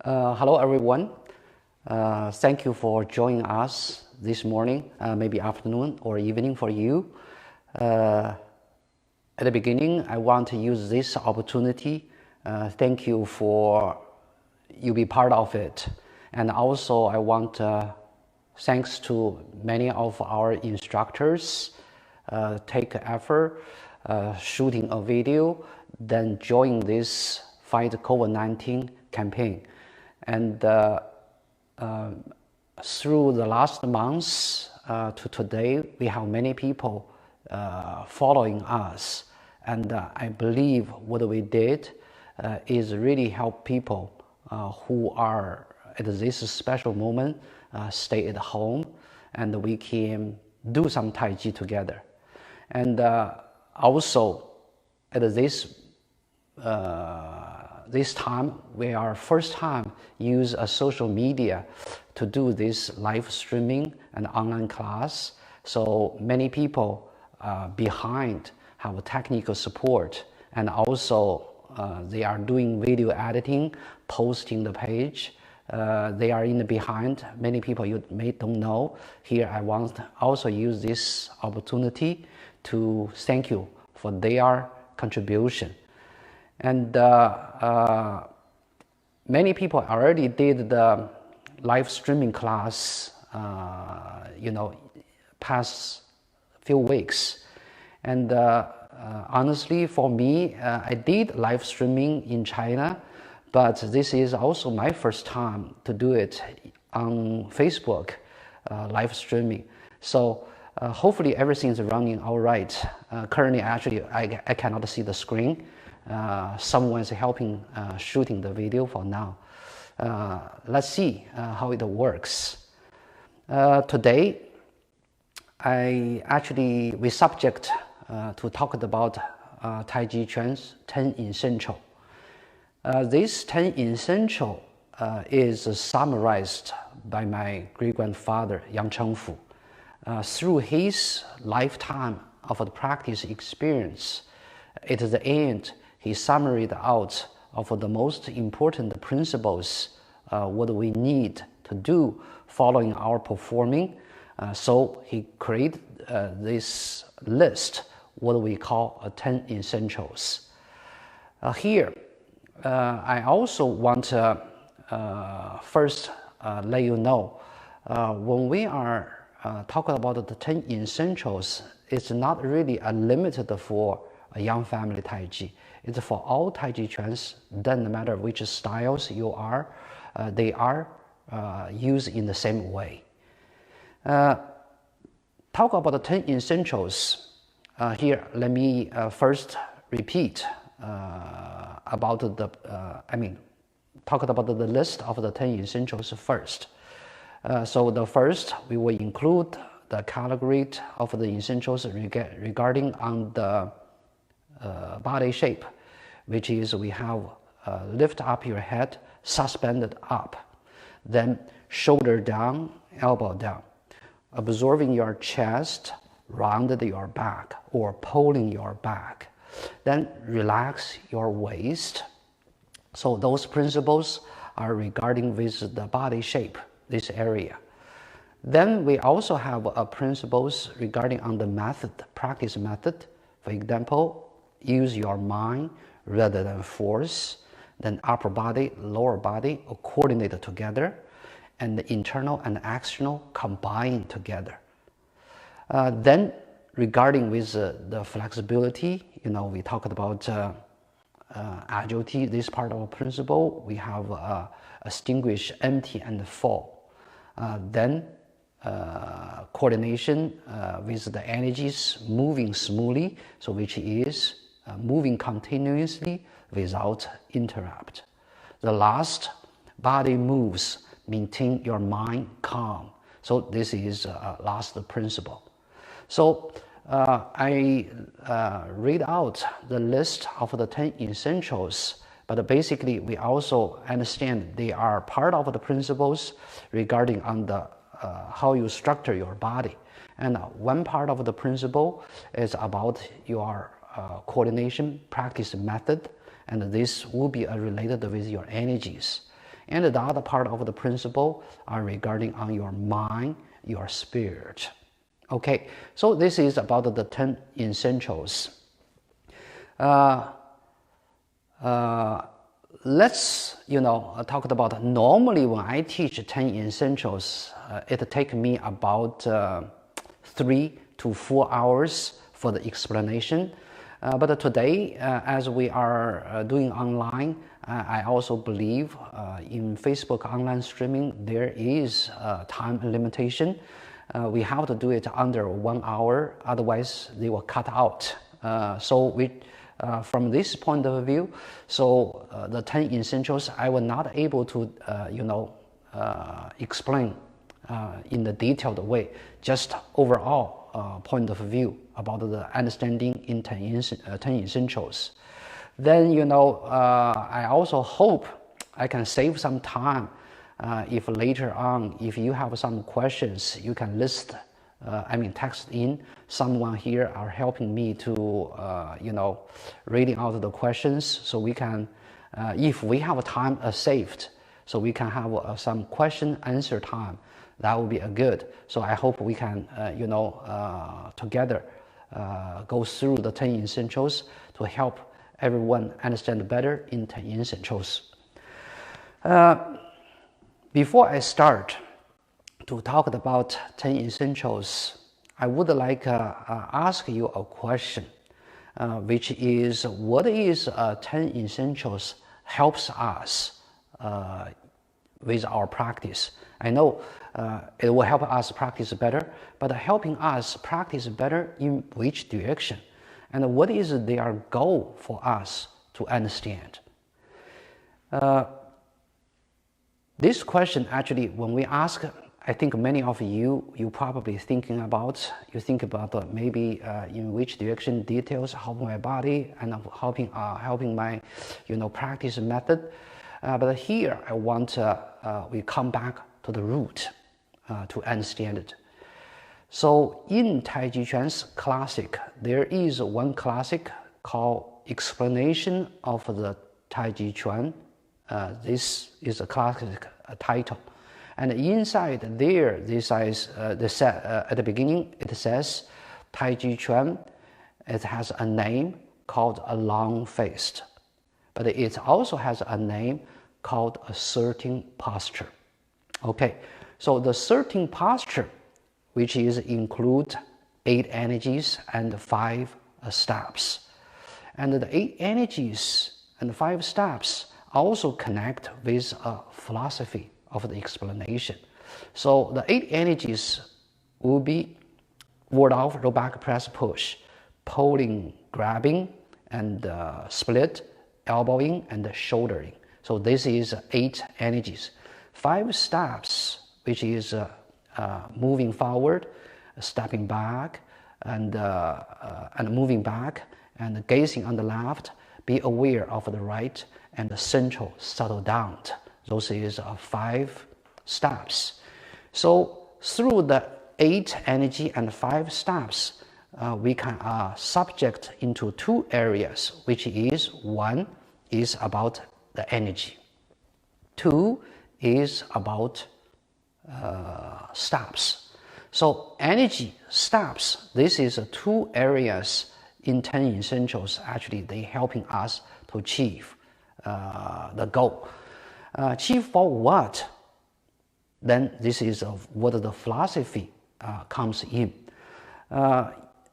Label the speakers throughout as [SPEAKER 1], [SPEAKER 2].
[SPEAKER 1] Hello, everyone. Thank you for joining us this morning, maybe afternoon or evening for you. At the beginning, I want to use this opportunity. Thank you for you be part of it. And also, I want thanks to many of our instructors take effort shooting a video, then join this Fight COVID-19 campaign. And through the last months to today, we have many people following us. And I believe what we did is really help people who are at this special moment stay at home, and we can do some Tai Chi together. And also at this time, we are first time use a social media to do this live streaming and online class. So many people behind have technical support, and also they are doing video editing, posting the page. They are in the behind. Many people you may don't know. Here I want to also use this opportunity to thank you for their contribution. And many people already did the live streaming class, past few weeks. And honestly, for me, I did live streaming in China, but this is also my first time to do it on Facebook, live streaming. So hopefully everything is running all right. Currently, actually, I cannot see the screen. Someone is helping shooting the video for now. Let's see how it works. Today, we subject to talk about Tai Chi Chuan's 10 Essential. This 10 Essential is summarized by my great-grandfather, Yang Chengfu. Through his lifetime of the practice experience, at the end, he summarized out of the most important principles what we need to do following our performing. So he created this list, what we call 10 Essentials. Here, I also want to first let you know, when we are talking about the 10 Essentials, it's not really limited for a young family Tai Chi. It's for all Tai Chi Chuans, doesn't matter which styles you are, they are used in the same way. Talk about the 10 Essentials. Here, let me first repeat about talk about the list of the 10 Essentials first. So the first, we will include the category of the essentials regarding on the body shape, which is we have lift up your head, suspended up, then shoulder down, elbow down, absorbing your chest, rounded your back or pulling your back, then relax your waist. So those principles are regarding with the body shape, this area. Then we also have principles regarding on the method, practice method. For example, use your mind rather than force. Then upper body, lower body coordinated together, and the internal and external combined together. Then regarding with the flexibility, we talked about agility, this part of a principle. We have extinguish, empty, and fall. Then coordination with the energies moving smoothly, so which is moving continuously without interrupt. The last, body moves, maintain your mind calm. So this is last principle. So I read out the list of the 10 essentials, but basically we also understand they are part of the principles regarding on the how you structure your body. And one part of the principle is about your coordination practice method, and this will be related with your energies. and the other part of the principle are regarding on your mind, your spirit. Okay, so this is about the 10 essentials. Let's talk about normally when I teach 10 essentials, it takes me about 3 to 4 hours for the explanation. But today, as we are doing online, I also believe in Facebook online streaming, there is time limitation. We have to do it under 1 hour, otherwise they will cut out. From this point of view, the 10 essentials, I was not able to, explain in the detailed way, just overall point of view about the understanding in 10 essentials. Then, I also hope I can save some time if later on, if you have some questions, you can text in. Someone here are helping me to, reading out the questions, so we can, if we have time saved, so we can have some question answer time. That would be good. So I hope we can, together go through the 10 essentials to help everyone understand better in 10 essentials. Before I start to talk about 10 essentials, I would like ask you a question, which is, what is 10 essentials helps us with our practice? I know it will help us practice better, but helping us practice better in which direction? And what is their goal for us to understand? This question actually, when we ask, I think many of you probably thinking about, maybe in which direction details help my body and helping my, practice method. But here I want we come back to the root to understand it. So in Tai Chi Chuan's classic, there is one classic called Explanation of the Tai Chi Chuan. This is a classic title. And inside there, this is at the beginning, it says Tai Chi Chuan. It has a name called a long face, but it also has a name called a certain posture. Okay, so the certain posture, which is include 8 energies and 5 steps. And the 8 energies and 5 steps also connect with a philosophy of the explanation. So the 8 energies will be ward off, roll back, press, push, pulling, grabbing, and split, elbowing, and shouldering. So this is 8 energies. 5 steps, which is moving forward, stepping back, and moving back, and gazing on the left, be aware of the right, and the central settle down. Those is 5 steps. So through the 8 energy and 5 steps, we can subject into 2 areas, which is 1 is about the energy, 2 is about steps. So energy, steps, this is 2 areas in 10 essentials. Actually, they helping us to achieve the goal. Achieve for what? Then this is what the philosophy comes in.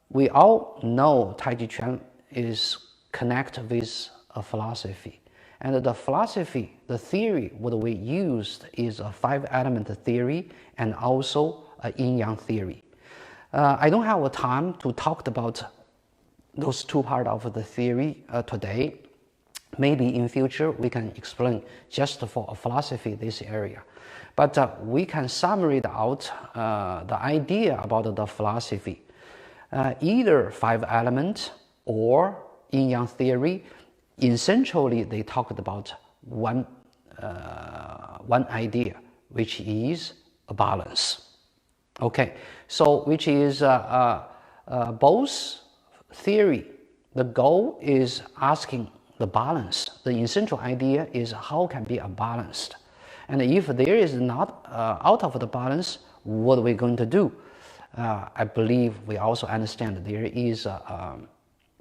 [SPEAKER 1] We all know Tai Chi Chuan is connected with a philosophy. And the philosophy, the theory, what we used is a 5-element theory and also a yin-yang theory. I don't have time to talk about those 2 parts of the theory today. Maybe in future we can explain just for a philosophy this area. But we can summarize out the idea about the philosophy. Either 5-element or yin-yang theory, essentially they talked about one idea, which is a balance. Okay, so which is both theory, the goal is asking the balance. The essential idea is how can be a balanced. And if there is not out of the balance, what are we going to do? I believe we also understand there is a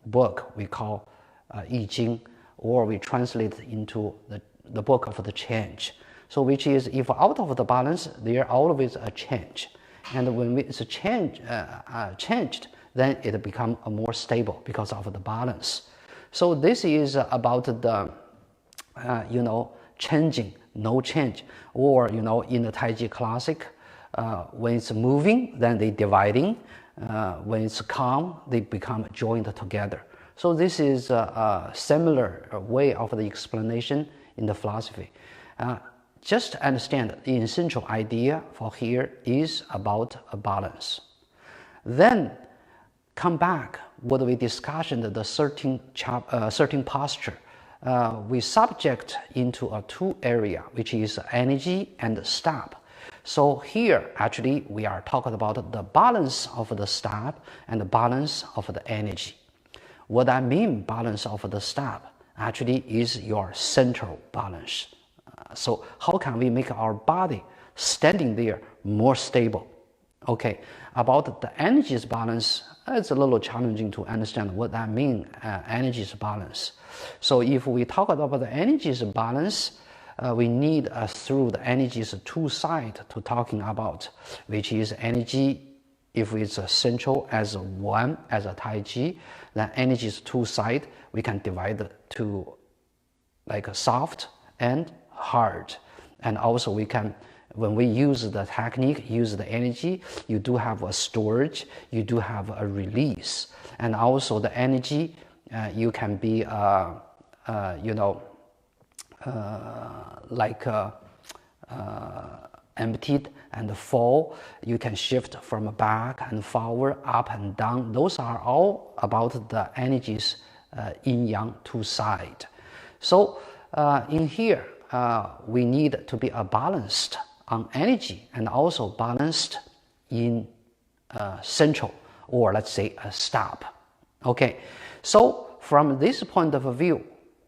[SPEAKER 1] book we call I Ching, or we translate into the book of the change. So which is, if out of the balance, there always a change. And when it's changed, then it becomes more stable because of the balance. So this is about the, changing, no change. Or, in the Taiji Classic, when it's moving, then they dividing. When it's calm, they become joined together. So this is a similar way of the explanation in the philosophy. Just understand the essential idea for here is about a balance. Then come back what we discussed in the 13 posture. We subject into a two area, which is energy and stop. So here actually we are talking about the balance of the stop and the balance of the energy. What I mean balance of the stop actually is your central balance. So how can we make our body standing there more stable? Okay, about the energy's balance, it's a little challenging to understand what that means, energy's balance. So if we talk about the energy's balance, we need through the energy's two sides to talking about, which is energy. If it's central as one, as a Taiji, then energy's two sides, we can divide to like a soft and hard. And also we can, when we use the technique, use the energy, you do have a storage, you do have a release. And also the energy, you can be, emptied and fall. You can shift from back and forward, up and down. Those are all about the energies yin-yang two side. So in here, we need to be balanced on energy and also balanced in central, or let's say a stop. Okay, so from this point of view,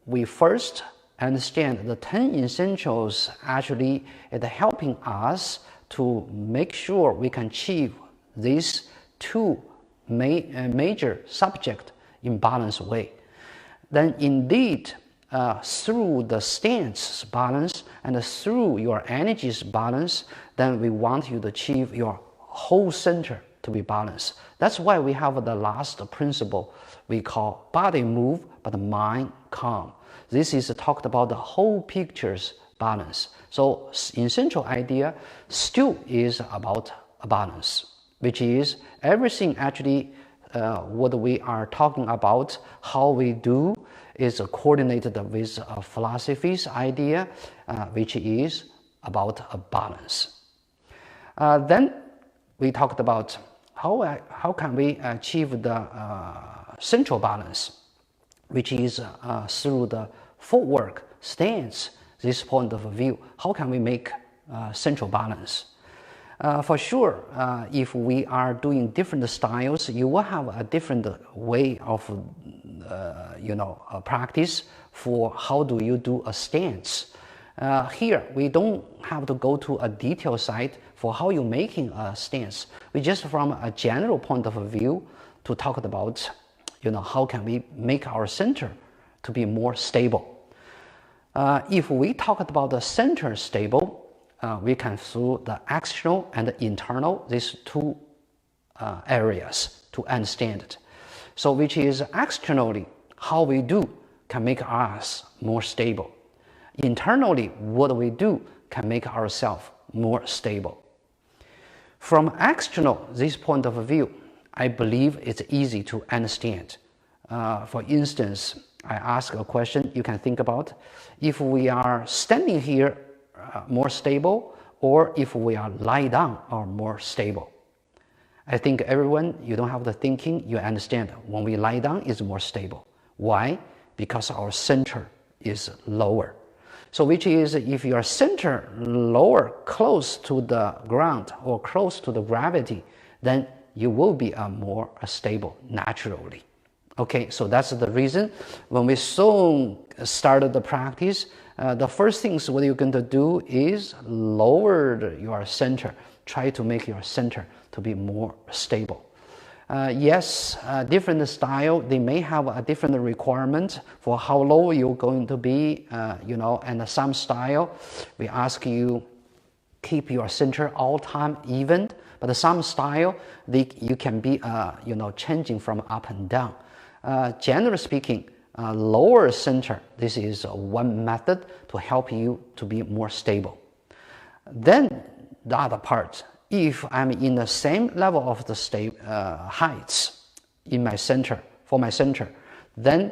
[SPEAKER 1] we first understand the 10 essentials actually is helping us to make sure we can achieve these two major subject in balanced way. Then indeed, through the stance balance and through your energies balance, then we want you to achieve your whole center to be balanced. That's why we have the last principle we call body move but mind calm. This is talked about the whole picture's balance. So essential idea still is about a balance, which is everything actually what we are talking about, how we do, is coordinated with a philosophy's idea, which is about a balance. Then we talked about how can we achieve the central balance, which is through the footwork, stance, this point of view. How can we make central balance? For sure, if we are doing different styles, you will have a different way of practice for how do you do a stance. Here, we don't have to go to a detail side for how you're making a stance. We just from a general point of view to talk about, how can we make our center to be more stable. If we talk about the center stable, we can through the external and the internal, these two areas to understand it. So which is externally, how we do can make us more stable. Internally, what we do can make ourselves more stable. From external, this point of view, I believe it's easy to understand. For instance, I ask a question you can think about. If we are standing here, more stable, or if we are lie down, are more stable. I think everyone, you don't have the thinking, you understand when we lie down is more stable. Why? Because our center is lower. So which is if your center lower, close to the ground or close to the gravity, then you will be more stable naturally. Okay, so that's the reason when we soon started the practice, the first things what you're going to do is lower your center. Try to make your center to be more stable. Yes, different style, they may have a different requirement for how low you're going to be, and some style, we ask you keep your center all time even, but some style, you can be, changing from up and down. Generally speaking, lower center, this is one method to help you to be more stable. Then the other part, if I'm in the same level of the heights in my center, for my center, then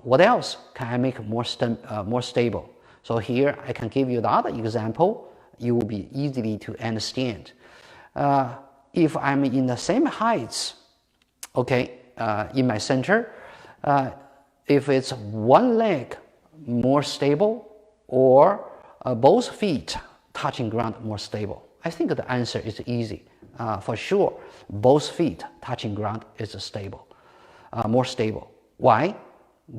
[SPEAKER 1] what else can I make more stable? So here I can give you the other example. You will be easily to understand. If I'm in the same heights, okay, in my center, if it's one leg more stable or both feet touching ground more stable, I think the answer is easy. For sure, both feet touching ground is stable, more stable. Why?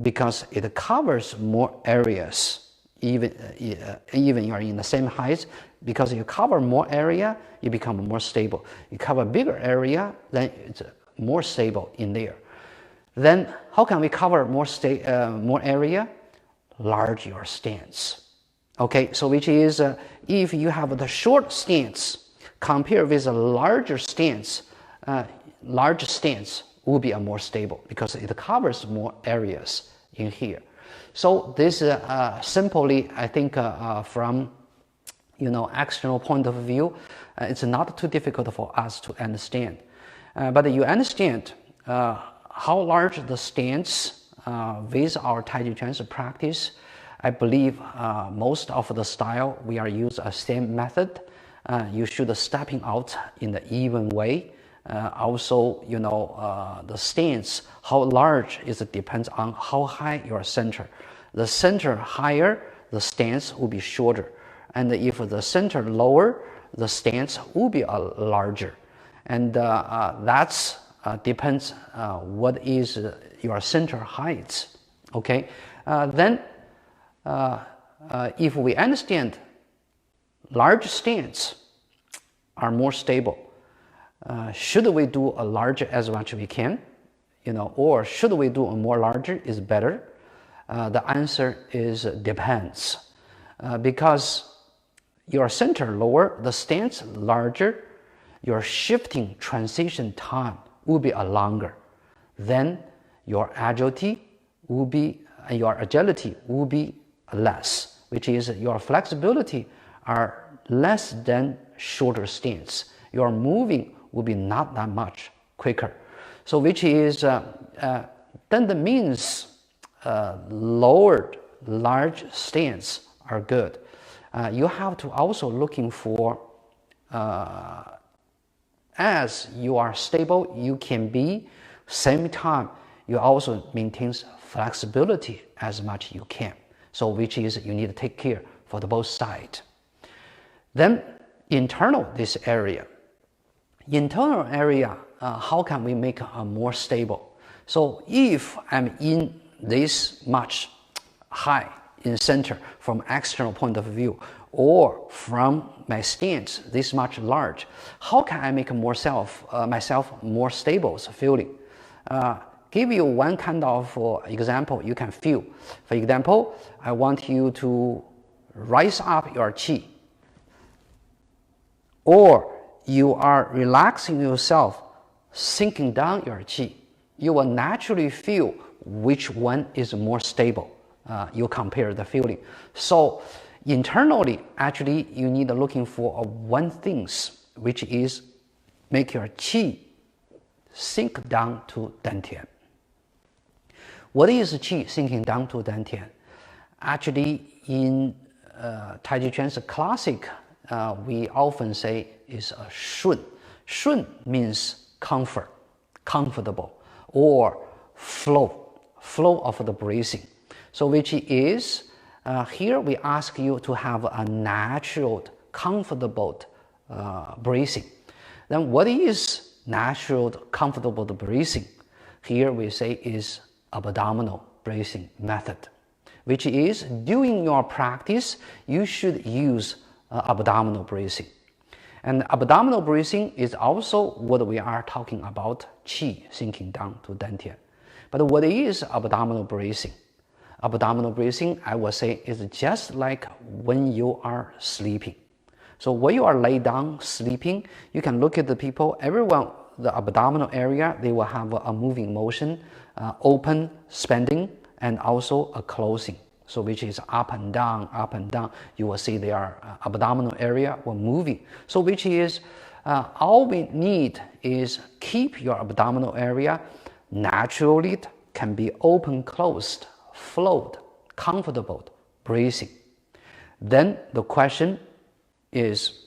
[SPEAKER 1] Because it covers more areas. Even you are in the same height, because you cover more area, you become more stable. You cover bigger area, then it's more stable in there. Then how can we cover more area? Large your stance. Okay, so which is if you have the short stance compared with a larger stance, large stance will be a more stable because it covers more areas in here. So this simply, I think, from external point of view, it's not too difficult for us to understand. But you understand how large the stance with our Taiji Chuan practice. I believe most of the style we are use a same method. You should stepping out in the even way. Also, the stance, how large is it depends on how high your center. The center higher, the stance will be shorter. And if the center lower, the stance will be larger. And that's depends what is your center height. Okay, then if we understand large stance are more stable, should we do a larger as much as we can, or should we do a more larger is better? The answer is depends, because your center lower, the stance larger, your shifting transition time will be a longer. Then your agility will be less, which is your flexibility are less than shorter stance. Your moving will be not that much quicker. So which is then that means lowered large stance are good. You have to also looking for as you are stable you can be, same time you also maintains flexibility as much you can. So which is you need to take care for the both side. Then internal this area. Internal area, how can we make more stable? So if I'm in this much high in center from external point of view, or from my stance this much large, how can I make myself more stable feeling? Give you one kind of example you can feel. For example, I want you to rise up your qi, or you are relaxing yourself, sinking down your qi. You will naturally feel which one is more stable. You compare the feeling. So internally, actually, you need looking for one things, which is make your qi sink down to dantian. What is qi sinking down to dantian? Actually, in Taiji Chuan's classic, we often say is a shun. Shun means comfort, comfortable, or flow of the breathing. So which is, here we ask you to have a natural, comfortable breathing. Then what is natural, comfortable breathing? here we say is abdominal breathing method, which is during your practice, you should use abdominal breathing. And abdominal breathing is also what we are talking about, qi sinking down to dantian. But what is abdominal breathing? Abdominal breathing, I will say, is just like when you are sleeping. So when you are laid down sleeping, you can look at the people, everyone, the abdominal area, they will have a moving motion, open, expanding, and also a closing. So which is up and down, you will see their abdominal area will moving. So which is, all we need is keep your abdominal area naturally, can be open, closed, flowed, comfortable breathing. Then the question is,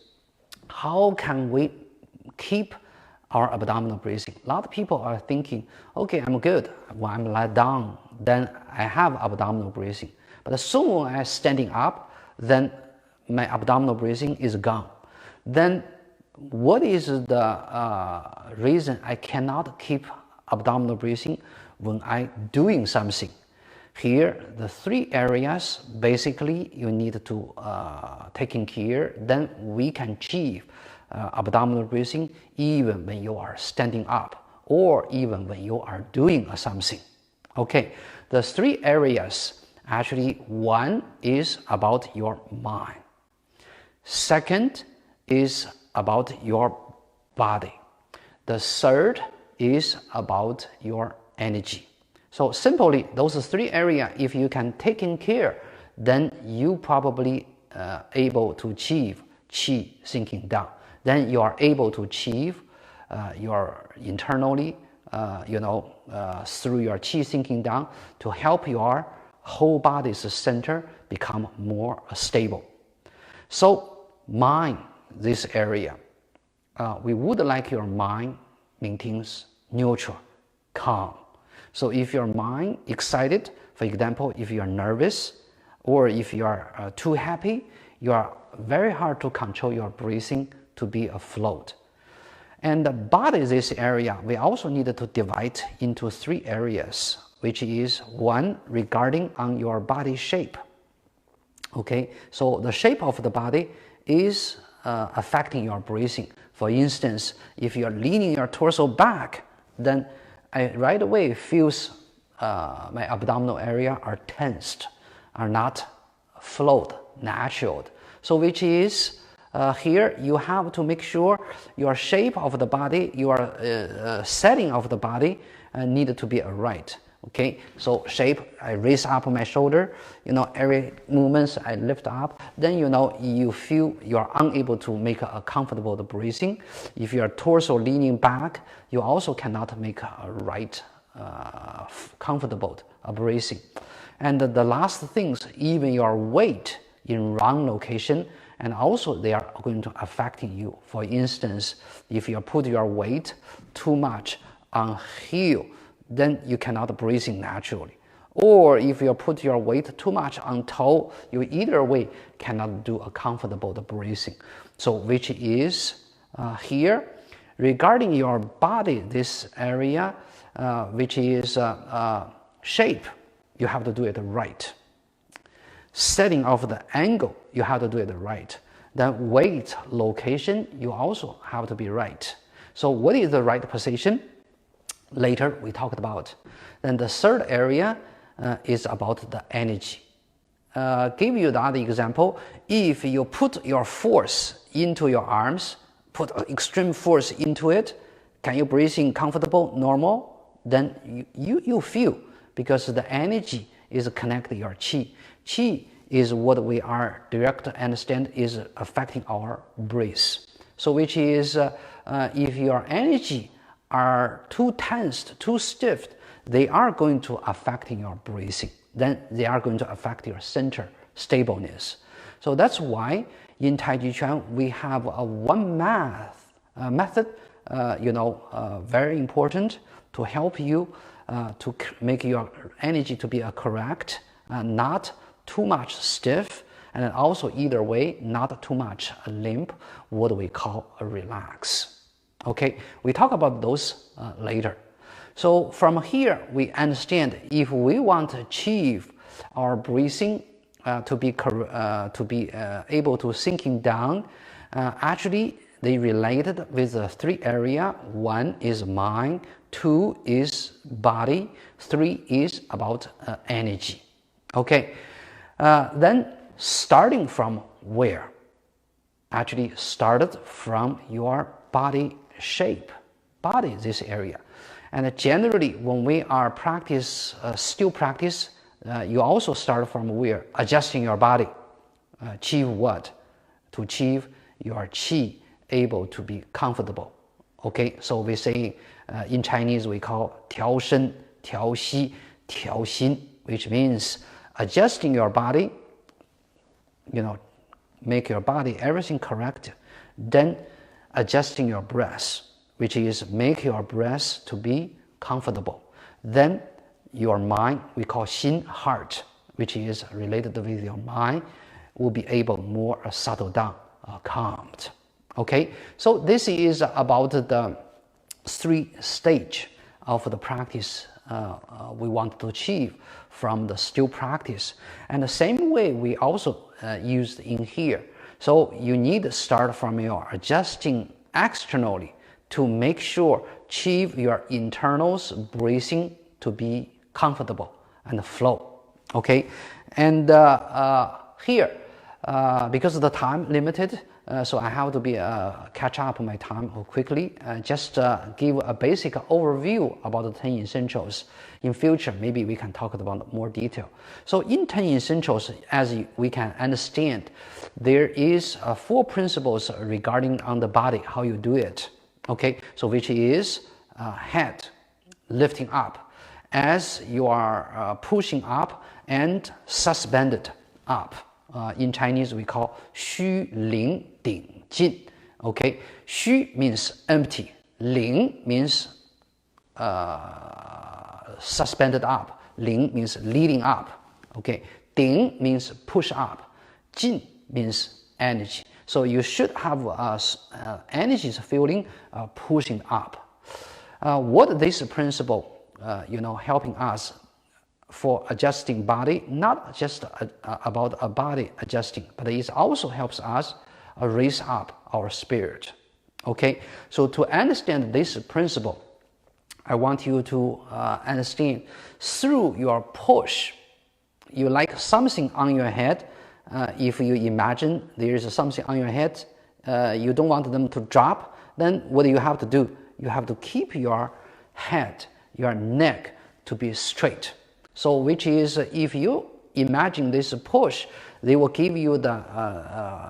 [SPEAKER 1] how can we keep our abdominal breathing? A lot of people are thinking, okay, I'm good. When I'm lying down, then I have abdominal breathing. But as soon as I'm standing up, then my abdominal breathing is gone. Then what is the reason I cannot keep abdominal breathing when I'm doing something? Here, the three areas, basically, you need to taking care, then we can achieve abdominal breathing even when you are standing up or even when you are doing something. Okay, the three areas, actually, one is about your mind. Second is about your body. The third is about your energy. So simply, those three areas, if you can take in care, then you probably able to achieve qi sinking down. Then you are able to achieve your internally, through your qi sinking down to help your whole body's center become more stable. So mind, this area, we would like your mind maintains neutral, calm. So if your mind excited, for example, if you are nervous or if you are too happy, you are very hard to control your breathing to be afloat. And the body, this area, we also need to divide into three areas, which is one regarding on your body shape. Okay, so the shape of the body is affecting your breathing. For instance, if you are leaning your torso back, then I right away feels my abdominal area are tensed, are not flowed, natural. So which is here you have to make sure your shape of the body, your setting of the body need to be right. Okay, so shape, I raise up my shoulder, every movement I lift up, then you feel you are unable to make a comfortable breathing. If your torso leaning back, you also cannot make a right, comfortable breathing. And the last things, even your weight in wrong location, and also they are going to affecting you. For instance, if you put your weight too much on heel, then you cannot breathe naturally. Or if you put your weight too much on toe, you either way cannot do a comfortable breathing. So which is here, regarding your body, this area, which is shape, you have to do it right. Setting of the angle, you have to do it right. Then weight location, you also have to be right. So what is the right position? Later we talked about. Then the third area is about the energy. Give you the other example. If you put your force into your arms, put extreme force into it, can you breathe in comfortable, normal? Then you feel, because the energy is connected to your qi. Qi is what we are direct to understand is affecting our breath. So which is if your energy are too tensed, too stiff, they are going to affect your breathing. Then they are going to affect your center stableness. So that's why in Tai Chi Chuan we have a one method, very important to help you to make your energy to be correct, not too much stiff, and also either way not too much limp, what we call a relax. Okay, we talk about those later. So from here, we understand if we want to achieve our breathing to be able to sinking down, actually they related with the three area. One is mind, two is body, three is about energy. Okay, then starting from where? Actually started from your body shape, body, this area. And generally, when we are still practice, you also start from where? Adjusting your body. Achieve what? To achieve your qi able to be comfortable. Okay, so we say in Chinese we call 调身, 调息, 调心, which means adjusting your body, make your body everything correct, then adjusting your breath, which is make your breath to be comfortable. Then your mind, we call 心, heart, which is related with your mind, will be able more settle down, calmed. Okay, so this is about the three stage of the practice we want to achieve from the still practice. And the same way we also used in here. So you need to start from your adjusting externally to make sure achieve your internals breathing to be comfortable and flow. Okay, and here because of the time limited, so I have to be catch up my time quickly. Just give a basic overview about the 10 essentials. In future, maybe we can talk about more detail. So in 10 essentials, as we can understand, there is 4 principles regarding on the body, how you do it. Okay, so which is head lifting up as you are pushing up and suspended up. In Chinese, we call 虚灵顶进. Okay, 虚 means empty, 灵 means suspended up, 灵 means leading up. Okay, 顶 means push up, 进 means energy. So you should have energy feeling pushing up. What this principle, helping us for adjusting body, not just about a body adjusting, but it also helps us raise up our spirit. Okay, so to understand this principle, I want you to understand through your push, you like something on your head. If you imagine there is something on your head, you don't want them to drop, then what do you have to do? You have to keep your head, your neck to be straight. So which is, if you imagine this push, they will give you the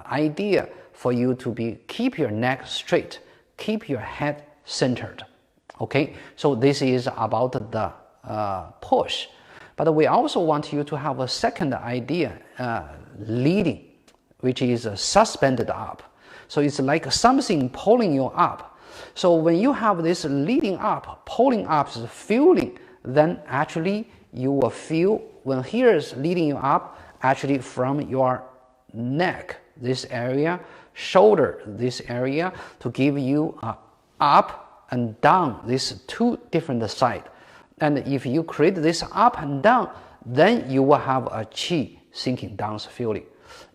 [SPEAKER 1] idea for you to keep your neck straight, keep your head centered. Okay, so this is about the push. But we also want you to have a second idea, leading, which is suspended up. So it's like something pulling you up. So when you have this leading up, pulling up feeling, then actually you will feel when here is leading you up, actually from your neck, this area, shoulder, this area, to give you up and down, these 2 different sides. And if you create this up and down, then you will have a qi sinking down feeling.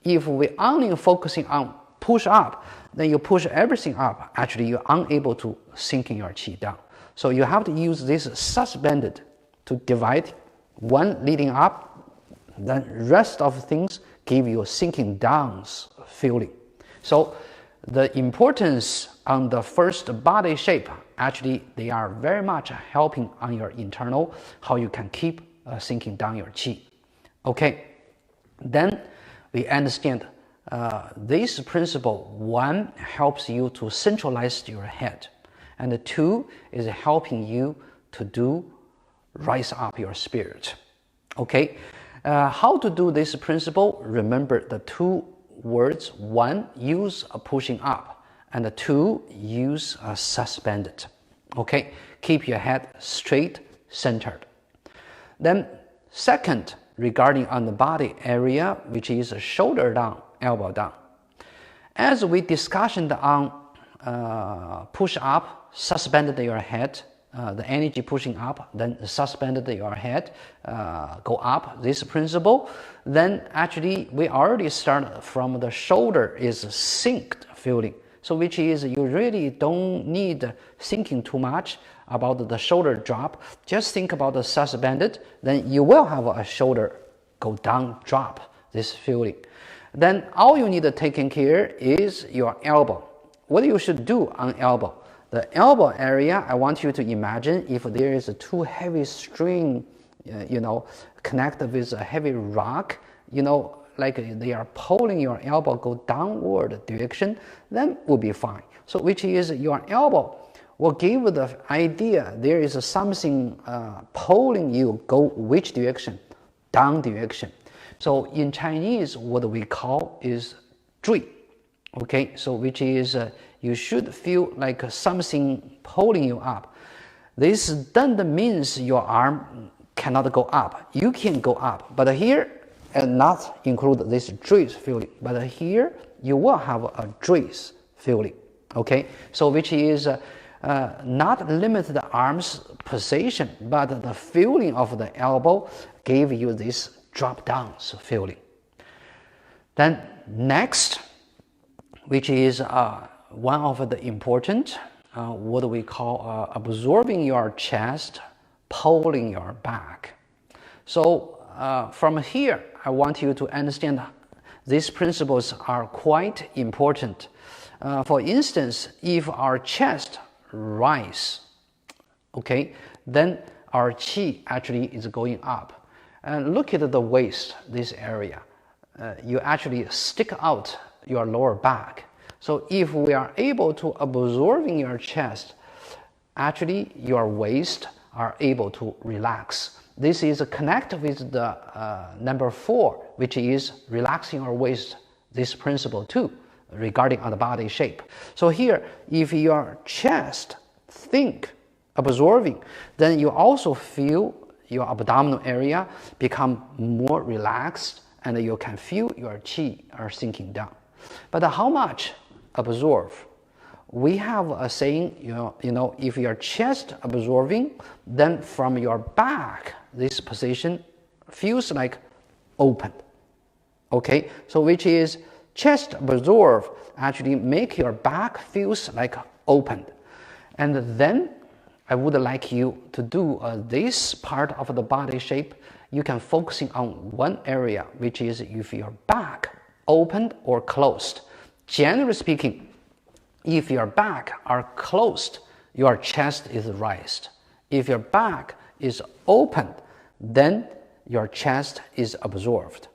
[SPEAKER 1] If we only focusing on push up, then you push everything up, actually you're unable to sinking your qi down. So you have to use this suspended to divide one leading up, then rest of things give you a sinking down feeling. So the importance on the first body shape, actually they are very much helping on your internal, how you can keep sinking down your qi. Okay, then we understand this principle. 1 helps you to centralize your head, and 2 is helping you to rise up your spirit. Okay, how to do this principle? Remember the 2 words. 1, use a pushing up, and 2, use a suspended. Okay, keep your head straight, centered. Then second, regarding on the body area, which is shoulder down, elbow down. As we discussed on push up, suspended your head, the energy pushing up, then suspended your head, go up, this principle, then actually we already start from the shoulder is synced feeling. So which is you really don't need thinking too much about the shoulder drop. Just think about the suspended, then you will have a shoulder go down, drop, this feeling. Then all you need to taking care is your elbow. What you should do on elbow? The elbow area, I want you to imagine if there is a too heavy string, connected with a heavy rock, like they are pulling your elbow go downward direction, then will be fine. So which is your elbow will give the idea there is something pulling you go which direction? Down direction. So in Chinese, what we call is 坠. Okay, so which is you should feel like something pulling you up. This doesn't means your arm cannot go up. You can go up, but here and not include this 坠 feeling. But here you will have a 坠 feeling. Okay, so which is not limit the arm's position, but the feeling of the elbow gave you this drop down feeling. Then next, which is one of the important, what we call absorbing your chest, pulling your back. So from here, I want you to understand these principles are quite important. For instance, if our chest rise, okay, then our qi actually is going up. And look at the waist, this area. You actually stick out your lower back. So if we are able to absorbing your chest, actually your waist are able to relax. This is connected with the number 4, which is relaxing our waist, this principle too, regarding on the body shape. So here, if your chest think absorbing, then you also feel your abdominal area become more relaxed, and you can feel your qi are sinking down. But how much absorb? We have a saying, if your chest absorbing, then from your back, this position feels like open. Okay, so which is chest absorb actually make your back feels like open. And then I would like you to do this part of the body shape. You can focusing on one area, which is if your back opened or closed. Generally speaking, if your back are closed, your chest is raised. If your back is open, then your chest is absorbed.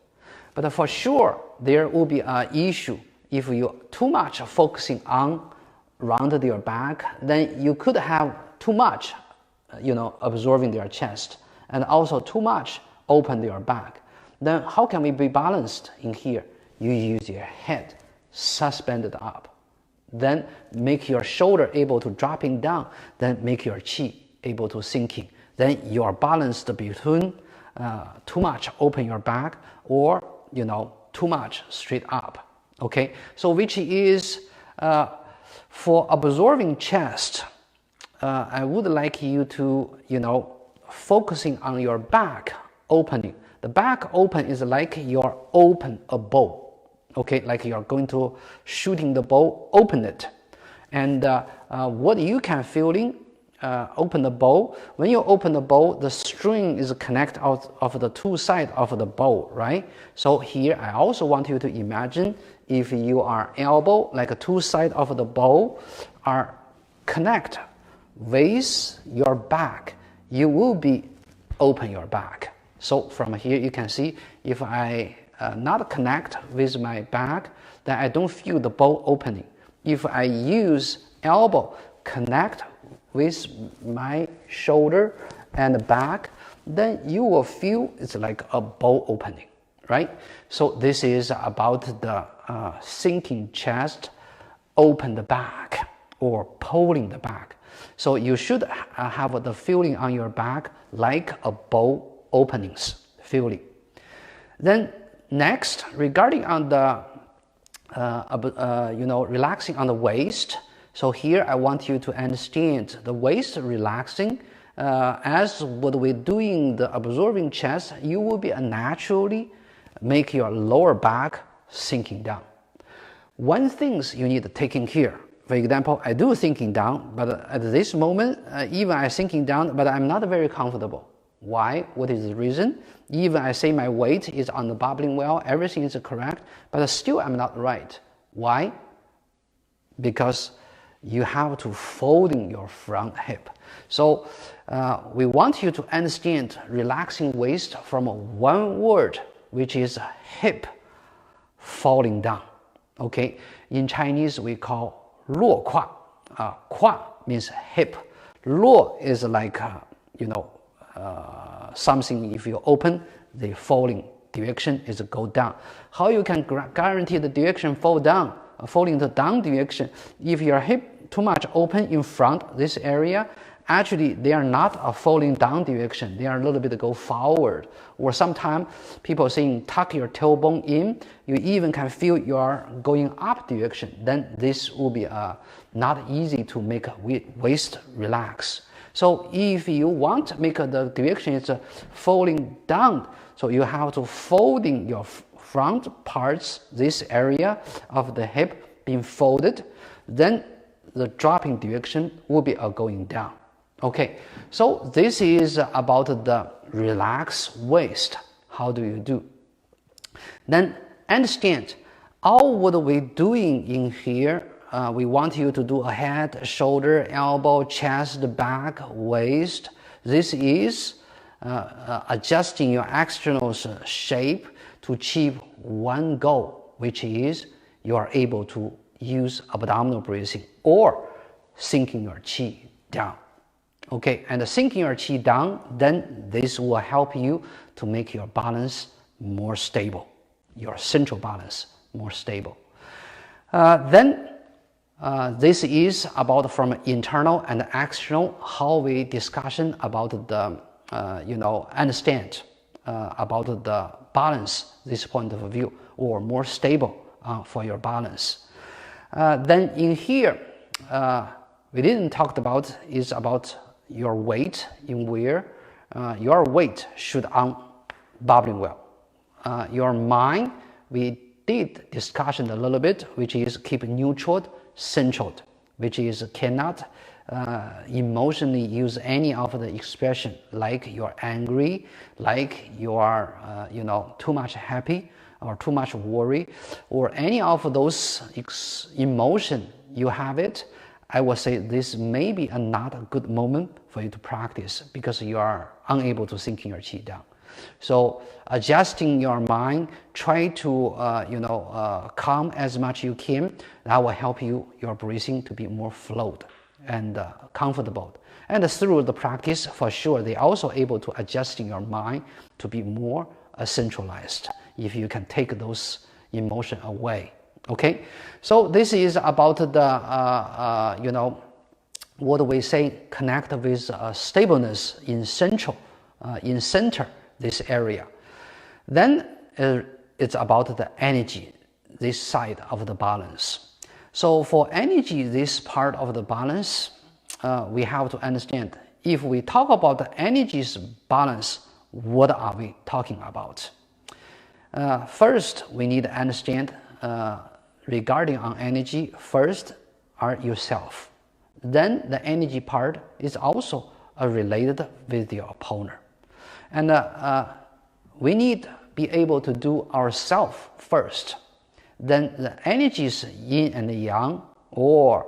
[SPEAKER 1] But for sure, there will be an issue if you too much focusing on rounded your back, then you could have too much, absorbing your chest, and also too much open your back. Then how can we be balanced in here? You use your head suspended up, then make your shoulder able to dropping down, then make your qi able to sinking. Then you are balanced between too much open your back or too much straight up. Okay, so which is for absorbing chest, I would like you to focusing on your back opening. The back open is like you're open a bow. Okay, like you're going to shooting the bow, open it. And what you can feeling, open the bow. When you open the bow, the string is connect out of the two sides of the bow, right? So here I also want you to imagine if you are elbow, like two sides of the bow are connect with your back, you will be open your back. So from here you can see if I not connect with my back, then I don't feel the bow opening. If I use elbow connect with my shoulder and back, then you will feel it's like a bow opening, right? So this is about the sinking chest, open the back or pulling the back. So you should have the feeling on your back like a bow openings feeling. Then next, regarding on the relaxing on the waist. So here I want you to understand the waist relaxing. As what we're doing the absorbing chest, you will be naturally make your lower back sinking down. One thing you need to take in here. For example, I do sinking down, but at this moment, even I sinking down, but I'm not very comfortable. Why? What is the reason? Even I say my weight is on the bubbling well, everything is correct, but still I'm not right. Why? Because you have to folding your front hip. So we want you to understand relaxing waist from one word, which is hip falling down. Okay, in Chinese we call 落胯. 胯 means hip. 落 is like something if you open, the falling direction is go down. How you can guarantee the direction fall down? Falling the down direction. If your hip too much open in front, this area, actually they are not a falling down direction. They are a little bit go forward. Or sometimes people saying tuck your tailbone in, you even can feel you are going up direction. Then this will be not easy to make waist relax. So if you want to make the direction is falling down, so you have to folding your front parts, this area of the hip being folded, then the dropping direction will be going down. Okay, so this is about the relaxed waist. How do you do? Then understand all what we're doing in here. We want you to do a head, shoulder, elbow, chest, back, waist. This is adjusting your external shape to achieve one goal, which is you are able to use abdominal breathing or sinking your qi down. Okay, and sinking your qi down, then this will help you to make your balance more stable, your central balance more stable. This is about from internal and external, how we discussion about the, understand about the balance, this point of view, or more stable for your balance. Then in here, we didn't talk about is about your weight in where your weight should on bubbling well. Your mind, we did discussion a little bit, which is keep neutral, centered, which is cannot emotionally use any of the expression like you're angry, like you are too much happy or too much worry, or any of those emotion you have it. I will say this may be not a good moment for you to practice because you are unable to sink your qi down. So adjusting your mind, try to calm as much you can. That will help you your breathing to be more flowed and comfortable. And through the practice, for sure, they also able to adjusting your mind to be more centralized. If you can take those emotion away. Okay, so this is about the what we say connect with stableness in central, in center this area. Then it's about the energy, this side of the balance. So for energy, this part of the balance, we have to understand. If we talk about the energy's balance, what are we talking about? First, we need to understand. Regarding on energy, first are yourself. Then the energy part is also related with your opponent. And we need to be able to do ourselves first. Then the energies yin and yang, or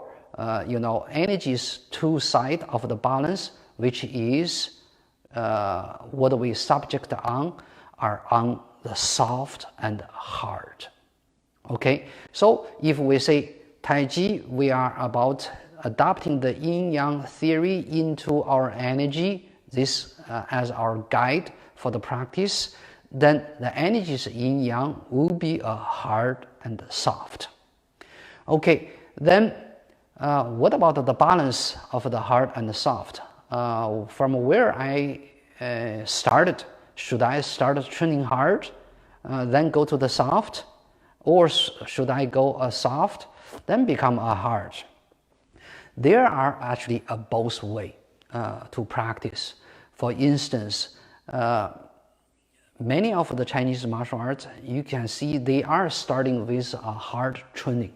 [SPEAKER 1] energies two sides of the balance, which is what we subject on, are on the soft and hard. Okay, so if we say Tai Chi, we are about adopting the yin-yang theory into our energy, this as our guide for the practice, then the energies yin-yang will be hard and soft. Okay, then what about the balance of the hard and the soft? From where I started, should I start training hard, then go to the soft? Or should I go soft, then become a hard? There are actually a both way to practice. For instance, many of the Chinese martial arts, you can see they are starting with a hard training,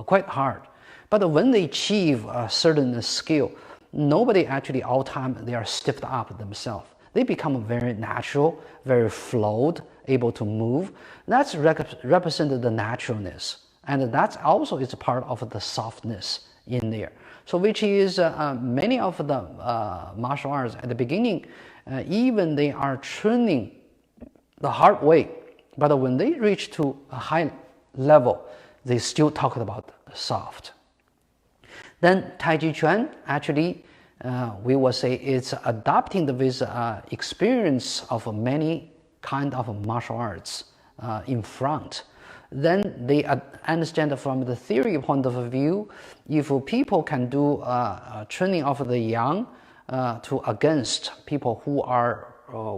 [SPEAKER 1] quite hard. But when they achieve a certain skill, nobody actually all time they are stiffed up themselves. They become very natural, very flowed, able to move. That's represented the naturalness. And that also is part of the softness in there. So which is many of the martial arts at the beginning, even they are training the hard way. But when they reach to a high level, they still talk about soft. Then Tai Chi Chuan actually, we will say it's adopting this experience of many kind of martial arts in front. Then they understand from the theory point of view, if people can do training of the young to against people who are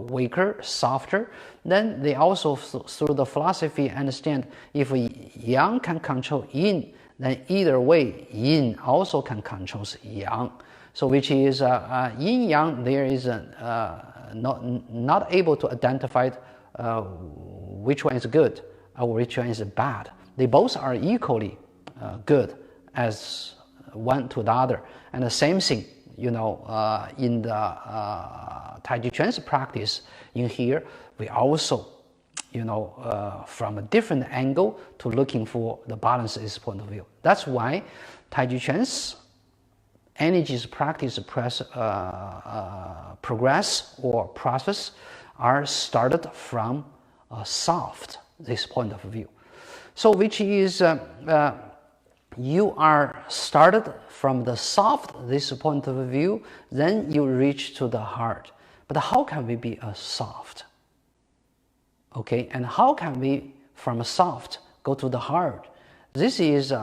[SPEAKER 1] weaker, softer, then they also through the philosophy understand if yang can control yin, then either way yin also can control yang. So which is yin yang, there is not able to identify which one is good or which one is bad. They both are equally good as one to the other. And the same thing, you know, in the Tai Chi Chuan's practice in here, we also, you know, from a different angle to looking for the balance is point of view. That's why Tai Chi Chuan's energies practice progress or process are started from soft this point of view. So which is you are started from the soft this point of view, then you reach to the hard. But how can we be a soft? Okay, and how can we from a soft go to the hard? This is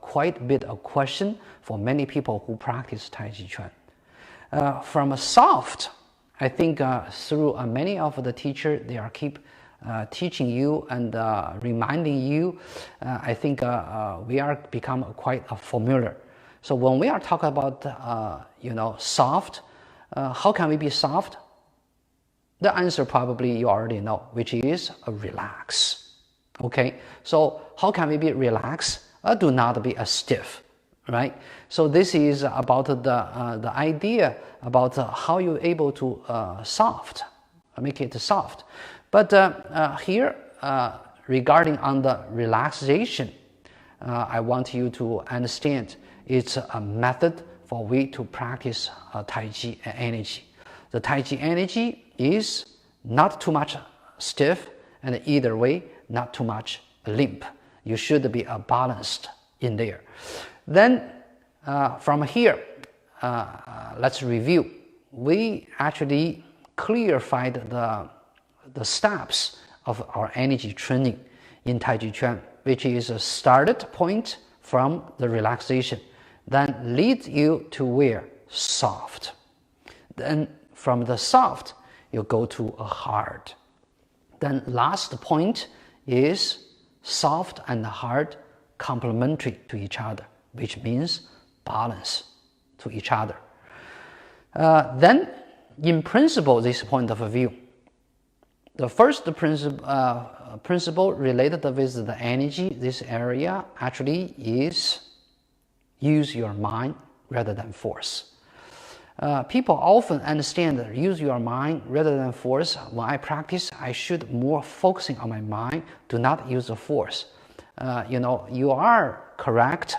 [SPEAKER 1] quite a bit of question for many people who practice Tai Chi Chuan. From a soft, I think through many of the teachers, they are keep teaching you and reminding you. I think we are become quite familiar. So when we are talking about you know, soft, how can we be soft? The answer probably you already know, which is relax. Okay, so how can we be relaxed? Do not be a stiff, right? So this is about the idea about how you're able to soft, make it soft. But here, regarding on the relaxation, I want you to understand it's a method for we to practice Tai Chi energy. The Tai Chi energy is not too much stiff, and either way, not too much limp. You should be balanced in there. Then from here, let's review. We actually clarified the steps of our energy training in Tai Chi Chuan, which is a started point from the relaxation, then leads you to where? Soft. Then from the soft, you go to a hard. Then last point is soft and hard complementary to each other, which means balance to each other. Then in principle, this point of view, the first principle related with the energy, this area actually is use your mind rather than force. People often understand that use your mind rather than force. When I practice, I should more focusing on my mind, do not use the force. You know, you are correct.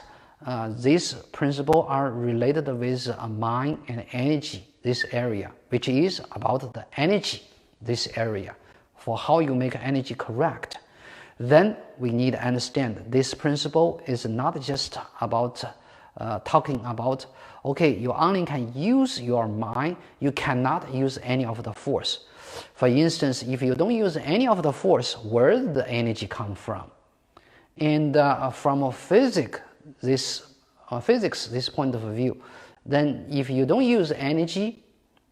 [SPEAKER 1] These principles are related with mind and energy, this area, which is about the energy, this area, for how you make energy correct. Then we need to understand this principle is not just about talking about, okay, you only can use your mind, you cannot use any of the force. For instance, if you don't use any of the force, where does the energy come from? And from a physics, this point of view, then if you don't use energy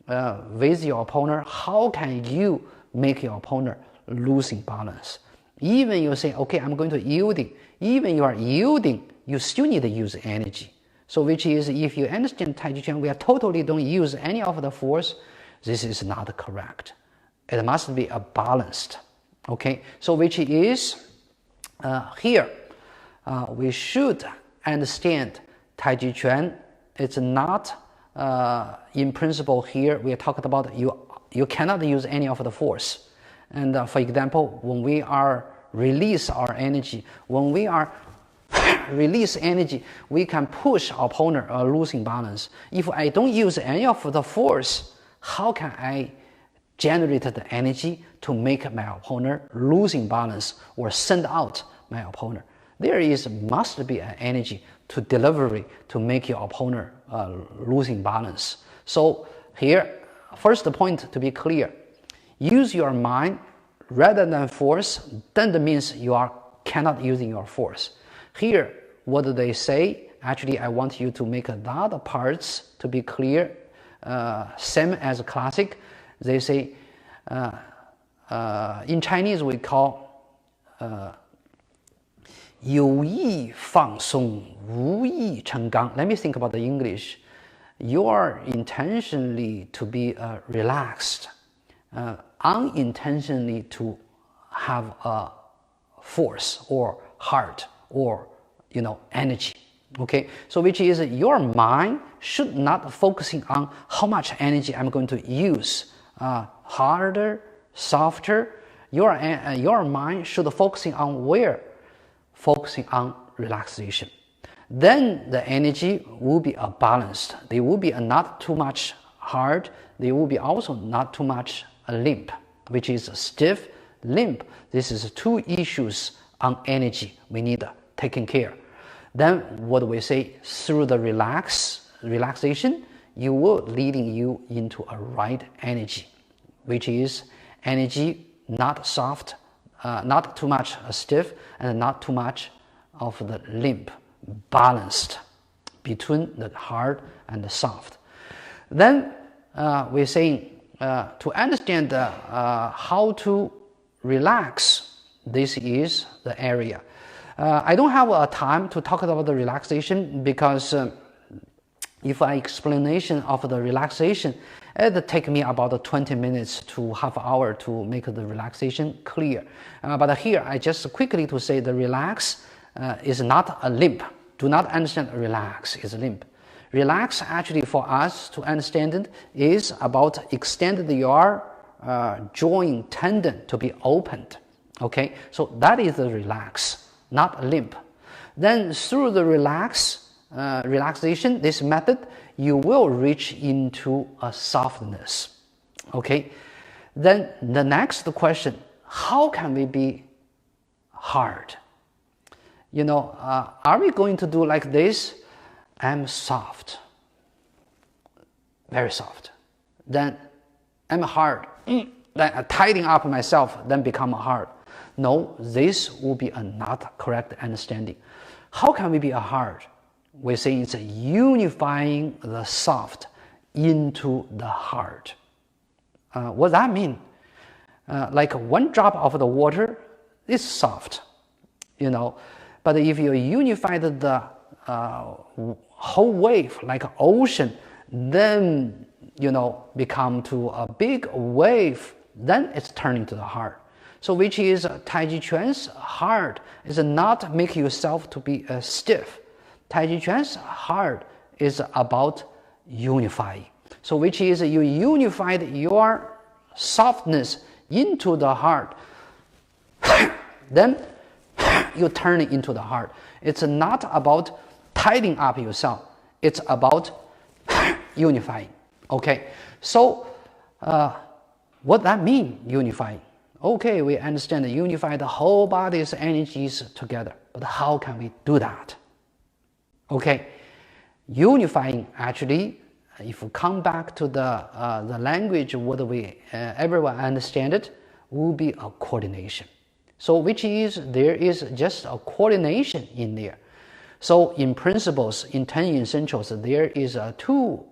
[SPEAKER 1] with your opponent, how can you make your opponent losing balance? Even you say, okay, I'm going to yielding, even you are yielding, you still need to use energy. So which is, if you understand Taiji Chuan, we are totally don't use any of the force. This is not correct. It must be a balanced. Okay, so which is here we should understand Taiji Chuan. It's not in principle here. We are talking about you cannot use any of the force. And for example, when we are release our energy, when we are release energy, we can push our opponent losing balance. If I don't use any of the force, how can I generate the energy to make my opponent losing balance or send out my opponent? There must be an energy to delivery to make your opponent losing balance. So here, first point to be clear, use your mind rather than force. Then that means you cannot using your force. Here, what do they say? Actually, I want you to make the other parts to be clear. Same as classic. They say, in Chinese we call 有意放松，无意成刚. Let me think about the English. You are intentionally to be relaxed, unintentionally to have a force or heart or energy. Okay, so which is your mind should not focusing on how much energy I'm going to use, harder, softer. Your mind should focusing on where? Focusing on relaxation. Then the energy will be balanced. They will be not too much hard. They will be also not too much limp, which is stiff, limp. This is two issues on energy we need taking care. Then what we say, through the relaxation, you will leading you into a right energy, which is energy not soft, not too much stiff, and not too much of the limp, balanced between the hard and the soft. Then we're saying to understand how to relax, this is the area. I don't have time to talk about the relaxation because if I explanation of the relaxation, it take me about 20 minutes to half hour to make the relaxation clear. But here I just quickly to say the relax is not a limp. Do not understand relax is limp. Relax actually for us to understand it is about extend your joint tendon to be opened. Okay, so that is the relax, not limp. Then through the relaxation, this method, you will reach into a softness. Okay, then the next question, how can we be hard? Are we going to do like this? I'm soft, very soft. Then I'm hard. Then I tighten up myself, then become hard. No, this will be a not correct understanding. How can we be a hard? We say it's unifying the soft into the hard. What that mean? Like one drop of the water is soft, but if you unify the whole wave like ocean, then become to a big wave, then it's turning to the hard. So which is Taiji Chuan's hard is not make yourself to be stiff. Taiji Chuan's hard is about unifying. So which is you unified your softness into the hard. Then you turn it into the hard. It's not about tightening up yourself. It's about unifying. Okay, so what that mean, unifying? Okay, we understand that unify the whole body's energies together, but how can we do that? Okay, unifying actually, if we come back to the language, what we everyone understand it, will be a coordination. So which is, there is just a coordination in there. So in principles, in 10 essentials, there is two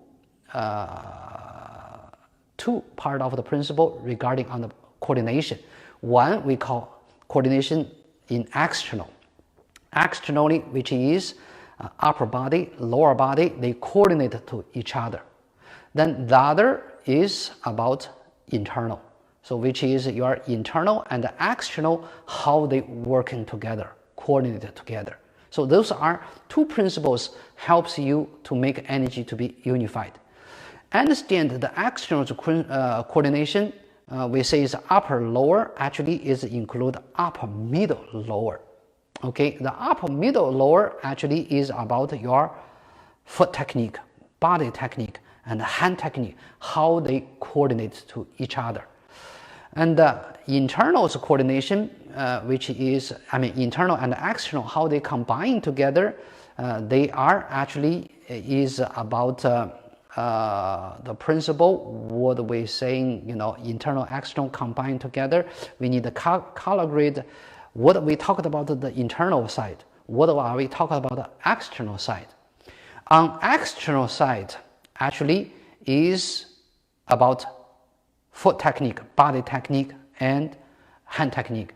[SPEAKER 1] part of the principle regarding on the coordination. One we call coordination in external. Externally, which is upper body, lower body, they coordinate to each other. Then the other is about internal. So which is your internal and external, how they working together, coordinated together. So those are two principles helps you to make energy to be unified. Understand the external coordination, we say is upper lower, actually is include upper middle lower. Okay, the upper middle lower actually is about your foot technique, body technique, and hand technique, how they coordinate to each other. And the internal coordination, which is, internal and external, how they combine together, they are actually is about the principle, what we're saying, internal, external combine together. We need to calibrate what we talked about the internal side. What are we talking about the external side? On external side, actually is about foot technique, body technique, and hand technique.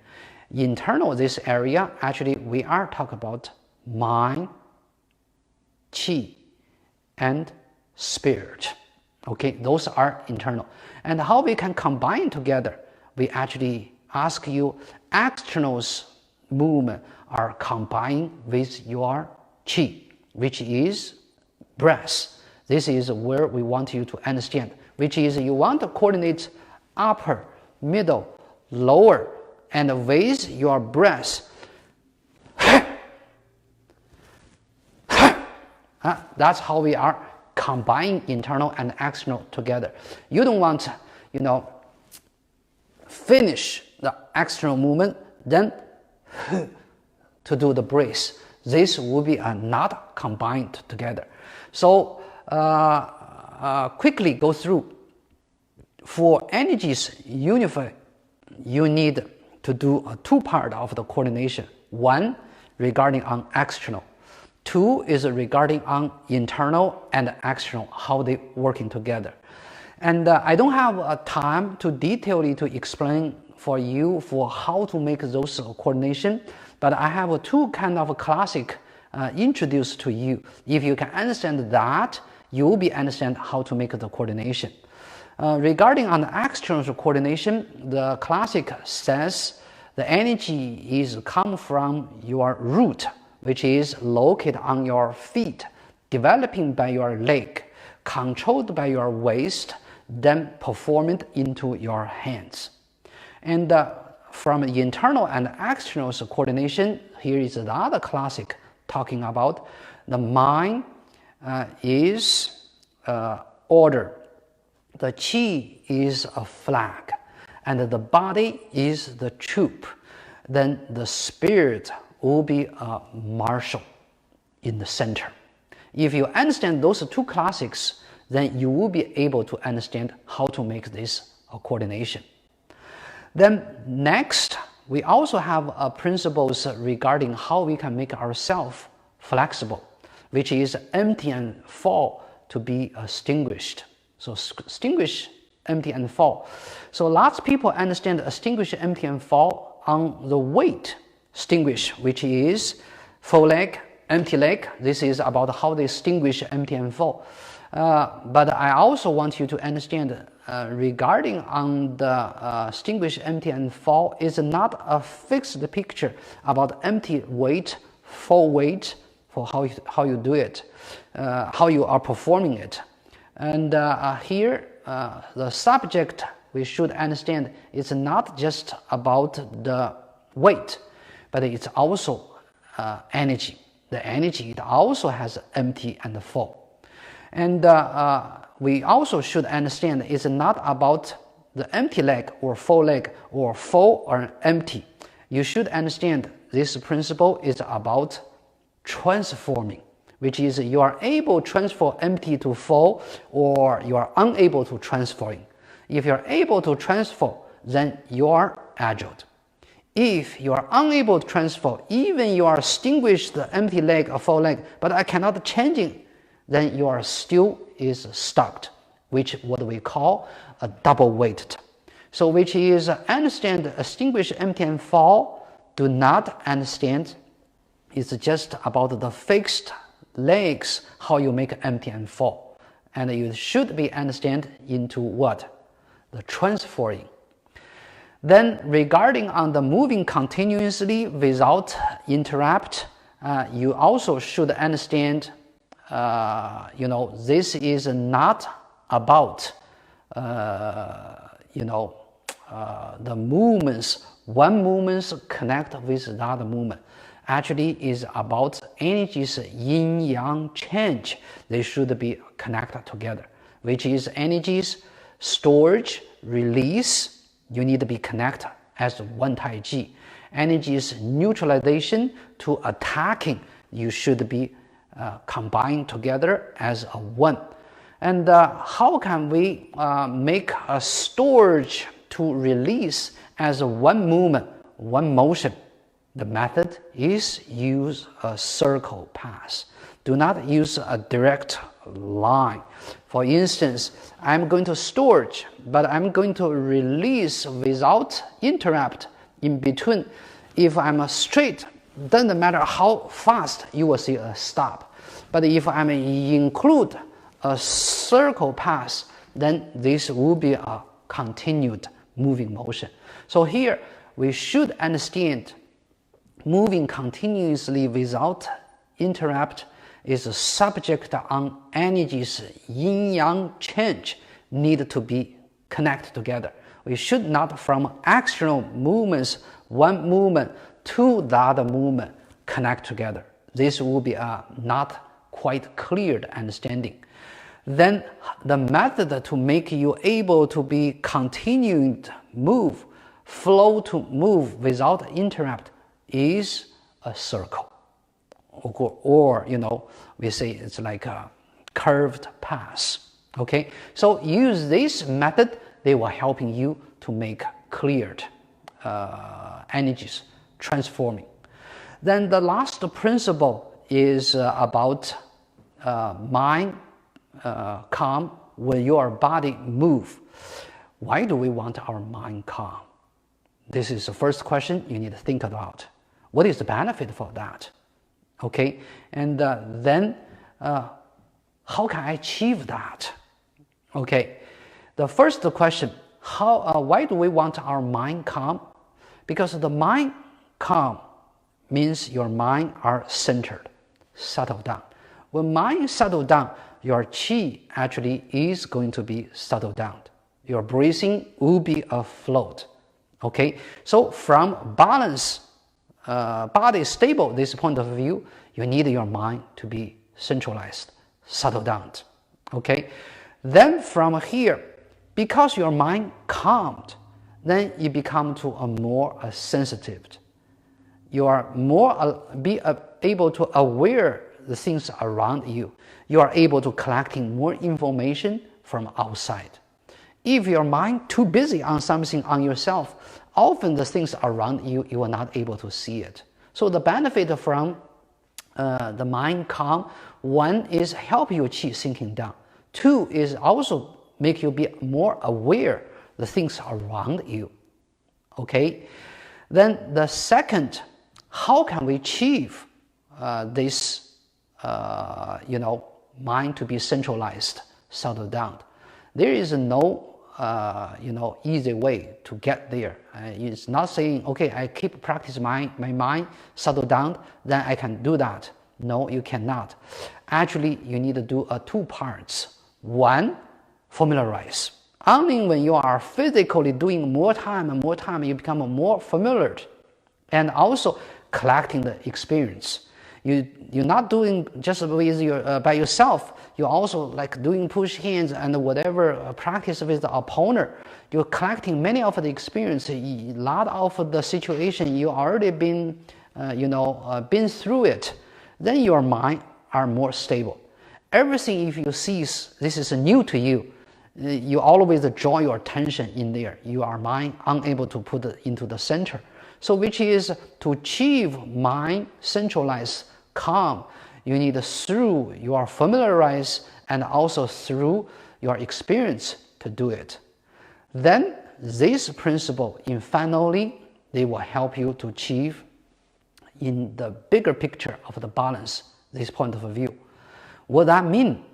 [SPEAKER 1] Internal, this area, actually we are talking about mind, qi, and spirit. Okay, those are internal. And how we can combine together, we actually ask you external's movement are combined with your qi, which is breath. This is where we want you to understand, which is you want to coordinate upper, middle, lower, and with your breath. That's how we are combining internal and external together. You don't want, finish the external movement, then to do the breath. This will be not combined together. So quickly go through. For energies unify, you need to do a two part of the coordination. One, regarding on external. Two is regarding on internal and external, how they working together. And I don't have time to detailedly to explain for you for how to make those coordination, but I have two kind of classic introduced to you. If you can understand that, you will be understand how to make the coordination. Regarding on the external coordination, the classic says the energy is come from your root, which is located on your feet, developing by your leg, controlled by your waist, then performed into your hands. And from internal and external coordination, here is the other classic talking about the mind is order, the qi is a flag, and the body is the troop. Then the spirit will be a marshal in the center. If you understand those two classics, then you will be able to understand how to make this coordination. Then next, we also have principles regarding how we can make ourselves flexible, which is empty and full to be extinguished. So extinguish, empty and full. So lots of people understand extinguish, empty and full on the weight extinguish, which is full leg, empty leg. This is about how they extinguish empty and full. But I also want you to understand regarding on the extinguish, empty and full is not a fixed picture about empty weight, full weight, for how you do it, how you are performing it. And here the subject we should understand is not just about the weight, but it's also energy. The energy, it also has empty and full. And we also should understand it's not about the empty leg or full or empty. You should understand this principle is about transforming, which is you are able to transfer empty to full, or you are unable to transferring. If you are able to transfer, then you are agile. If you are unable to transfer, even you are extinguished the empty leg or full leg, but I cannot change it, then you are still is stuck, which what we call a double weighted. So which is understand extinguish, empty and full, do not understand it's just about the fixed legs, how you make empty and full. And you should be understand into what? The transferring. Then regarding on the moving continuously without interrupt, you also should understand, this is not about, the movements, one movement connect with another movement. Actually is about energies yin-yang change. They should be connected together, which is energies storage, release, you need to be connected as one Taiji. Energies neutralization to attacking, you should be combined together as a one. And how can we make a storage to release as a one movement, one motion? The method is use a circle path. Do not use a direct line. For instance, I'm going to storage, but I'm going to release without interrupt in between. If I'm straight, doesn't matter how fast, you will see a stop. But if I include a circle path, then this will be a continued moving motion. So here we should understand moving continuously without interrupt is subject on energies yin-yang change need to be connected together. We should not from external movements, one movement to the other movement connect together. This will be a not quite clear understanding. Then the method to make you able to be continued move, flow to move without interrupt is a circle. Or we say it's like a curved path. Okay, so use this method, they will helping you to make cleared energies transforming. Then the last principle is about mind calm when your body move. Why do we want our mind calm? This is the first question you need to think about. What is the benefit for that? Okay, and then how can I achieve that? Okay, the first question, why do we want our mind calm? Because the mind calm means your mind are centered, settled down. When mind settled down, your qi actually is going to be settled down. Your breathing will be afloat. Okay, so from balance, body stable, this point of view, you need your mind to be centralized, settled down. Okay, then from here, because your mind calmed, then you become to a more sensitive. You are more able to aware the things around you. You are able to collecting more information from outside. If your mind too busy on something on yourself, often the things around you, you are not able to see it. So the benefit from the mind calm, one is help your qi sinking down. Two is also make you be more aware the things around you. Okay, then the second, how can we achieve this mind to be centralized, settled down? There is no easy way to get there. It's not saying, okay, I keep practice my mind settle down, then I can do that. No, you cannot. Actually, you need to do two parts. One, familiarize. Only when you are physically doing more time and more time, you become more familiar, and also collecting the experience. You're not doing just with by yourself. You're also like doing push hands and whatever practice with the opponent. You're collecting many of the experience, a lot of the situation you already been, been through it. Then your mind are more stable. Everything if you see this is new to you, you always draw your attention in there. You are mind unable to put it into the center. So which is to achieve mind centralized calm, you need through your familiarize and also through your experience to do it. Then this principle in finally, they will help you to achieve in the bigger picture of the balance, this point of view. What that mean?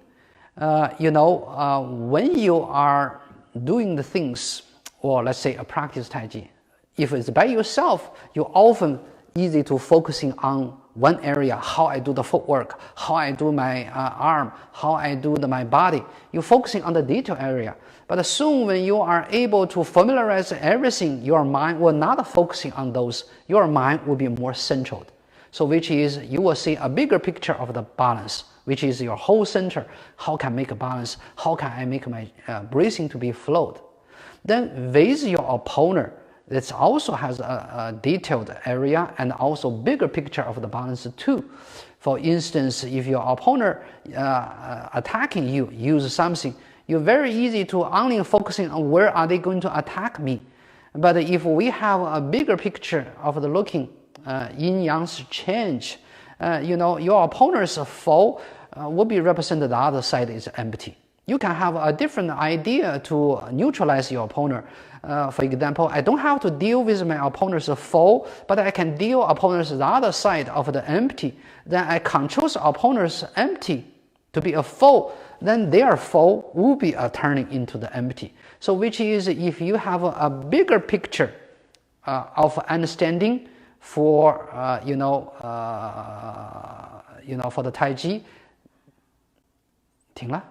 [SPEAKER 1] When you are doing the things, or let's say a practice Tai Chi, if it's by yourself, you often easy to focusing on one area, how I do the footwork, how I do my arm, how I do my body. You're focusing on the detail area. But soon when you are able to familiarize everything, your mind will not focusing on those. Your mind will be more centered. So which is you will see a bigger picture of the balance, which is your whole center. How can I make a balance? How can I make my breathing to be flowed? Then with your opponent, it also has a detailed area and also bigger picture of the balance too. For instance, if your opponent attacking you, use something, you're very easy to only focusing on where are they going to attack me. But if we have a bigger picture of the looking yin yang's change, your opponent's foe will be represented, the other side is empty. You can have a different idea to neutralize your opponent. For example, I don't have to deal with my opponent's foe, but I can deal opponent's the other side of the empty. Then I control the opponent's empty to be a foe. Then their foe will be turning into the empty. So which is if you have a bigger picture of understanding for for the Tai Chi， 停了。